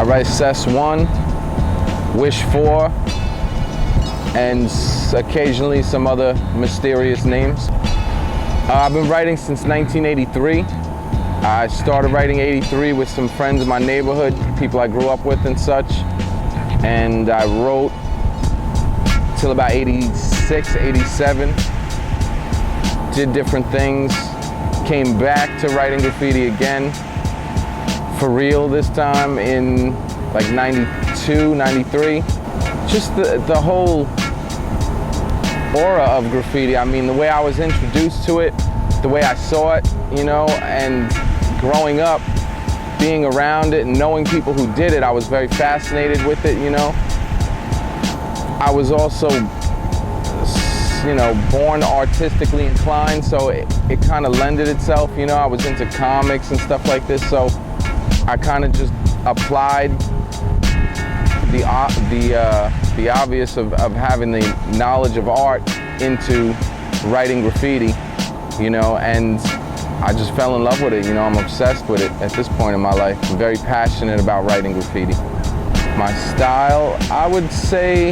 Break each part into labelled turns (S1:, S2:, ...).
S1: write Cess 1, Wish 4, and occasionally some other mysterious names. I've been writing since 1983. I started writing '83 with some friends in my neighborhood, people I grew up with and such. And I wrote till about '86, '87. Did different things. Came back to writing graffiti again, for real this time in like 92, 93. Just the whole aura of graffiti. I mean, the way I was introduced to it, the way I saw it, you know, and growing up, being around it and knowing people who did it, I was very fascinated with it, you know. I was also, you know, born artistically inclined, so it kind of lended itself, you know. I was into comics and stuff like this, so I kind of just applied the obvious of having the knowledge of art into writing graffiti, you know, and I just fell in love with it, you know. I'm obsessed with it at this point in my life. I'm very passionate about writing graffiti. My style, I would say,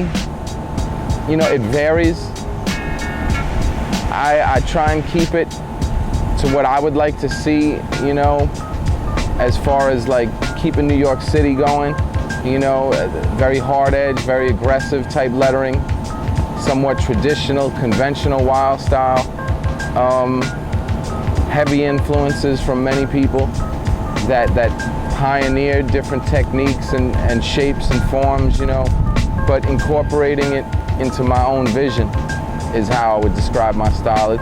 S1: you know, it varies. I try and keep it to what I would like to see, you know, as far as like keeping New York City going, you know, very hard edge, very aggressive type lettering, somewhat traditional, conventional wild style. Heavy influences from many people that pioneered different techniques and shapes and forms, you know, but incorporating it into my own vision is how I would describe my style.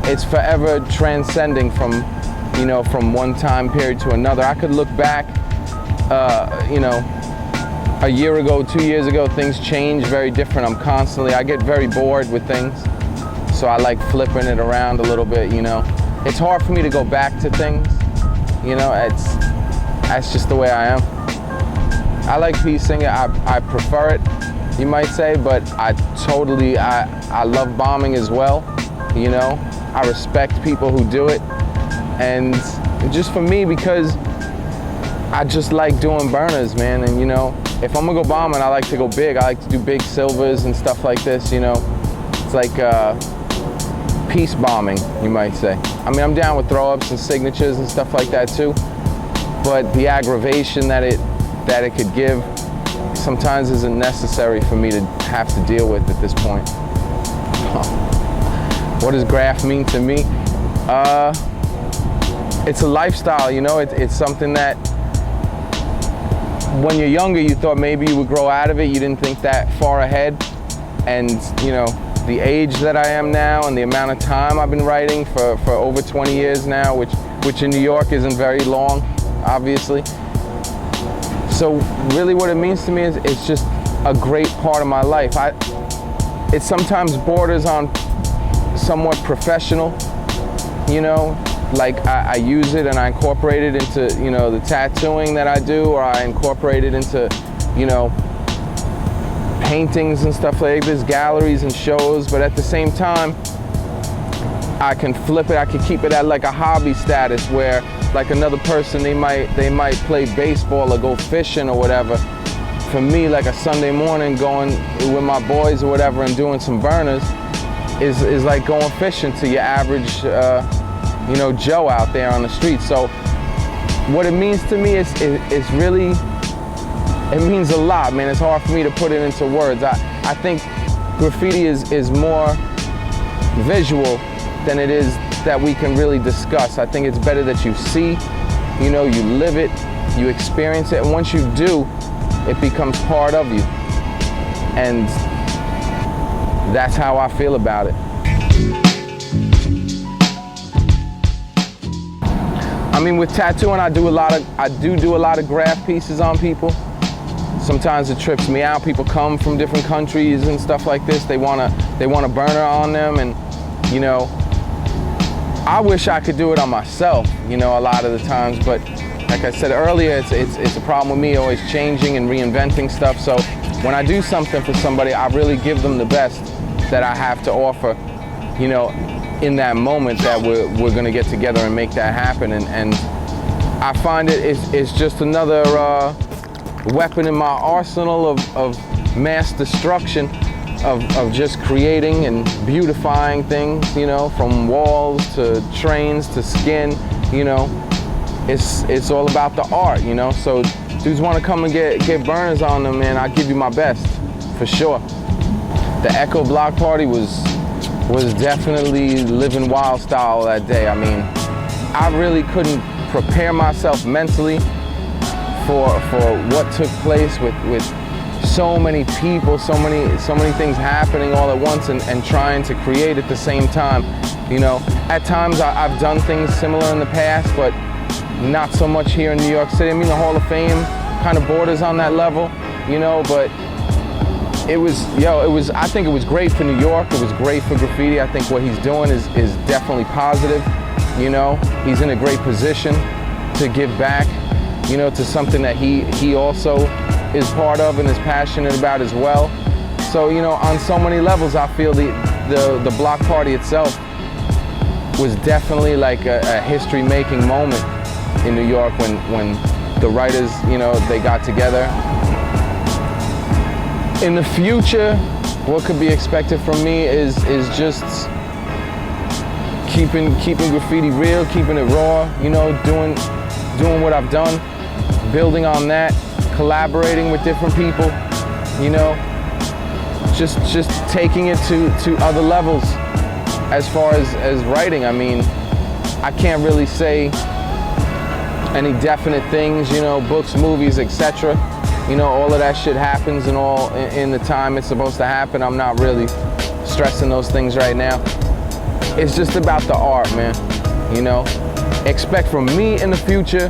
S1: It's forever transcending from, you know, from one time period to another. I could look back, you know, a year ago, 2 years ago, things change very different. I get very bored with things, so I like flipping it around a little bit, you know. It's hard for me to go back to things, you know. That's just the way I am. I like piecing it. I prefer it, you might say, but I love bombing as well, you know. I respect people who do it, and just for me, because I just like doing burners, man. And you know, if I'm gonna go bombing, I like to go big. I like to do big silvers and stuff like this, you know. It's like peace bombing, you might say. I mean, I'm down with throw-ups and signatures and stuff like that too, but the aggravation that it could give sometimes isn't necessary for me to have to deal with at this point. What does graph mean to me? It's a lifestyle, you know. It's something that when you're younger, you thought maybe you would grow out of it. You didn't think that far ahead. And, you know, the age that I am now and the amount of time I've been writing for over 20 years now, which in New York isn't very long, obviously. So really what it means to me is it's just a great part of my life. It sometimes borders on somewhat professional, you know, like I use it and I incorporate it into, you know, the tattooing that I do, or I incorporate it into, you know, paintings and stuff like this, galleries and shows, but at the same time, I can flip it, I can keep it at like a hobby status where like another person, they might play baseball or go fishing or whatever. For me, like a Sunday morning going with my boys or whatever and doing some burners is like going fishing to your average, you know, Joe out there on the street. So what it means to me is really, it means a lot, man. It's hard for me to put it into words. I think graffiti is more visual than it is that we can really discuss. I think it's better that you see, you know, you live it, you experience it, and once you do, it becomes part of you. And that's how I feel about it. I mean, with tattooing, I do a lot of graph pieces on people. Sometimes it trips me out. People come from different countries and stuff like this. They want a burner on them, and you know, I wish I could do it on myself, you know, a lot of the times, but like I said earlier, it's a problem with me always changing and reinventing stuff. So when I do something for somebody, I really give them the best that I have to offer, you know, in that moment that we're gonna get together and make that happen. And I find it's just another weapon in my arsenal of mass destruction, of just creating and beautifying things, you know, from walls to trains to skin, you know. It's all about the art, you know. So dudes want to come and get burners on them, man, I'll give you my best, for sure. The Echo Block Party was definitely living wild style that day. I mean, I really couldn't prepare myself mentally for what took place with so many people, so many things happening all at once and trying to create at the same time. You know, at times I've done things similar in the past, but not so much here in New York City. I mean, the Hall of Fame kind of borders on that level, you know, but I think it was great for New York. It was great for graffiti. I think what he's doing is definitely positive. You know, he's in a great position to give back, you know, to something that he also is part of and is passionate about as well. So, you know, on so many levels, I feel the block party itself was definitely like a history-making moment in New York when the writers, you know, they got together. In the future, what could be expected from me is just keeping graffiti real, keeping it raw, you know, doing what I've done, building on that, collaborating with different people, you know, just taking it to other levels as far as writing. I mean, I can't really say any definite things, you know, books, movies, etc. You know, all of that shit happens and all in the time it's supposed to happen. I'm not really stressing those things right now. It's just about the art, man, you know. Expect from me in the future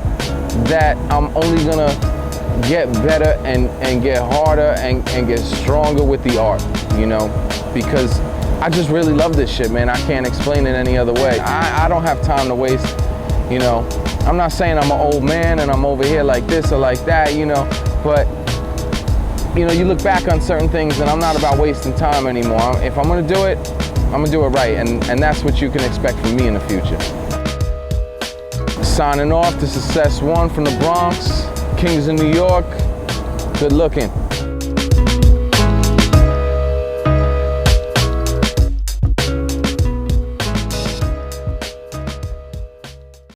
S1: that I'm only gonna get better and get harder and get stronger with the art, you know, because I just really love this shit, man. I can't explain it any other way. I don't have time to waste, you know. I'm not saying I'm an old man and I'm over here like this or like that, you know, but, you know, you look back on certain things and I'm not about wasting time anymore. If I'm gonna do it, I'm gonna do it right, and that's what you can expect from me in the future. Signing off, this is Cess One from the Bronx, Kings of New York. Good looking.